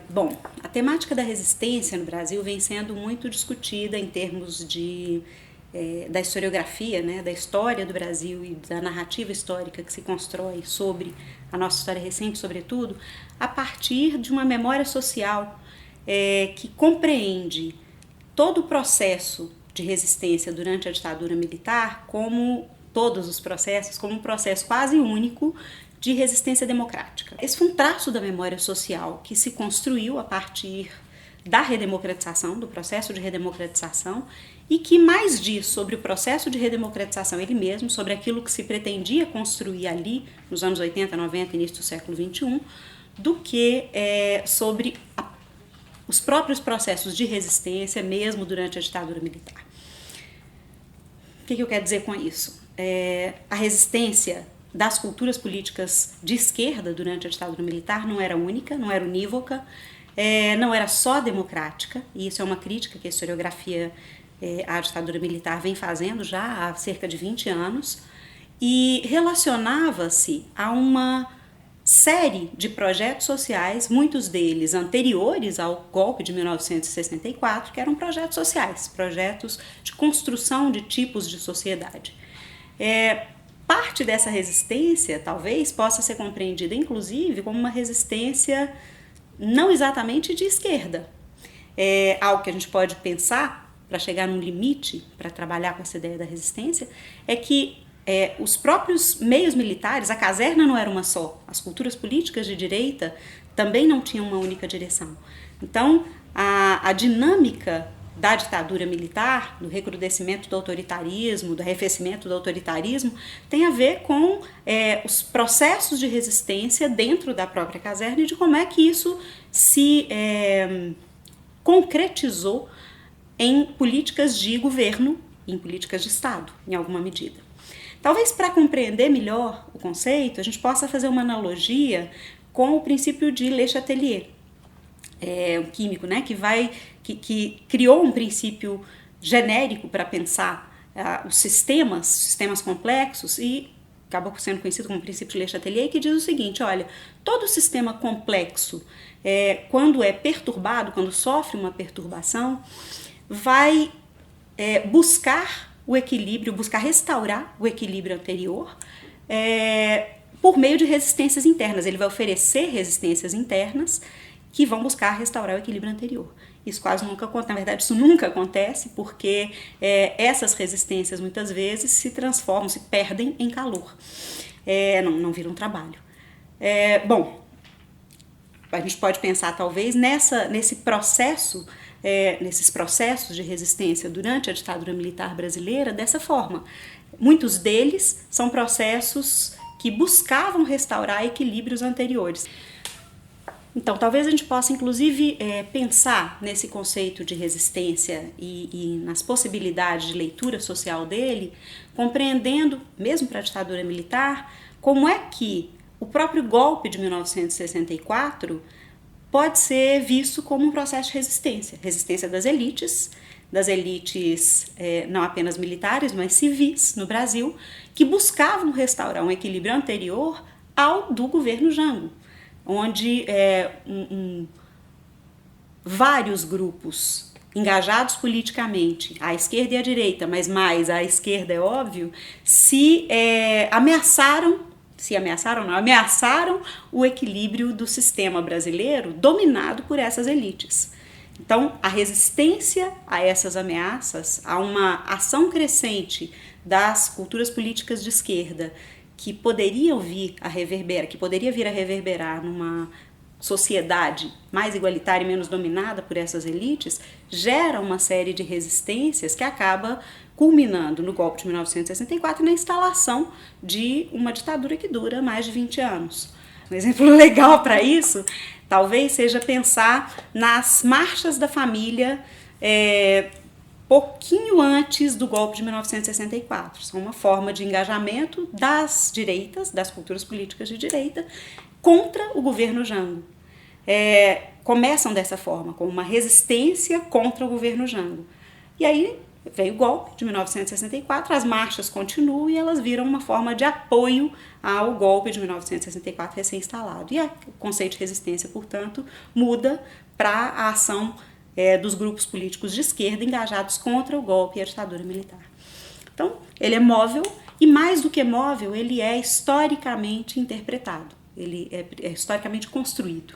Bom, a temática da resistência no Brasil vem sendo muito discutida em termos da historiografia, né, da história do Brasil e da narrativa histórica que se constrói sobre a nossa história recente, sobretudo, a partir de uma memória social que compreende todo o processo de resistência durante a ditadura militar, como todos os processos, como um processo quase único de resistência democrática. Esse foi um traço da memória social que se construiu a partir da redemocratização, do processo de redemocratização, e que mais diz sobre o processo de redemocratização ele mesmo, sobre aquilo que se pretendia construir ali nos anos 80, 90, início do século XXI, do que sobre os próprios processos de resistência mesmo durante a ditadura militar. O que eu quero dizer com isso? A resistência das culturas políticas de esquerda durante a ditadura militar não era única, não era unívoca, não era só democrática, e isso é uma crítica que a historiografia à ditadura militar vem fazendo já há cerca de 20 anos, e relacionava-se a uma série de projetos sociais, muitos deles anteriores ao golpe de 1964, que eram projetos sociais, projetos de construção de tipos de sociedade. Parte dessa resistência, talvez, possa ser compreendida, inclusive, como uma resistência não exatamente de esquerda. Algo que a gente pode pensar, para chegar num limite, para trabalhar com essa ideia da resistência, é que os próprios meios militares, a caserna não era uma só, as culturas políticas de direita também não tinham uma única direção. Então, a dinâmica da ditadura militar, do recrudescimento do autoritarismo, do arrefecimento do autoritarismo, tem a ver com os processos de resistência dentro da própria caserna e de como é que isso se concretizou em políticas de governo, em políticas de Estado, em alguma medida. Talvez para compreender melhor o conceito, a gente possa fazer uma analogia com o princípio de Le Chatelier, um químico, né, que criou um princípio genérico para pensar os sistemas complexos e acabou sendo conhecido como princípio de Le Chatelier, que diz o seguinte: olha, todo sistema complexo, quando é perturbado, quando sofre uma perturbação, vai buscar o equilíbrio, buscar restaurar o equilíbrio anterior por meio de resistências internas. Ele vai oferecer resistências internas que vão buscar restaurar o equilíbrio anterior. Isso quase nunca acontece, na verdade isso nunca acontece, porque essas resistências muitas vezes se transformam, se perdem em calor, não viram trabalho. Bom, a gente pode pensar talvez nesses processos de resistência durante a ditadura militar brasileira dessa forma. Muitos deles são processos que buscavam restaurar equilíbrios anteriores. Então, talvez a gente possa, inclusive, pensar nesse conceito de resistência e nas possibilidades de leitura social dele, compreendendo, mesmo para a ditadura militar, como é que o próprio golpe de 1964 pode ser visto como um processo de resistência das elites não apenas militares, mas civis no Brasil, que buscavam restaurar um equilíbrio anterior ao do governo Jango, onde vários grupos engajados politicamente, à esquerda e à direita, mas mais à esquerda, é óbvio, ameaçaram o equilíbrio do sistema brasileiro dominado por essas elites. Então, a resistência a essas ameaças, a uma ação crescente das culturas políticas de esquerda que poderia vir a reverberar numa sociedade mais igualitária e menos dominada por essas elites, gera uma série de resistências que acaba culminando no golpe de 1964 e na instalação de uma ditadura que dura mais de 20 anos. Um exemplo legal para isso talvez seja pensar nas marchas da família pouquinho antes do golpe de 1964. São uma forma de engajamento das direitas, das culturas políticas de direita, contra o governo Jango. Começam dessa forma, com uma resistência contra o governo Jango. E aí veio o golpe de 1964, as marchas continuam e elas viram uma forma de apoio ao golpe de 1964 recém-instalado. E o conceito de resistência, portanto, muda para a ação dos grupos políticos de esquerda engajados contra o golpe e a ditadura militar. Então, ele é móvel e, mais do que móvel, ele é historicamente interpretado, ele é historicamente construído.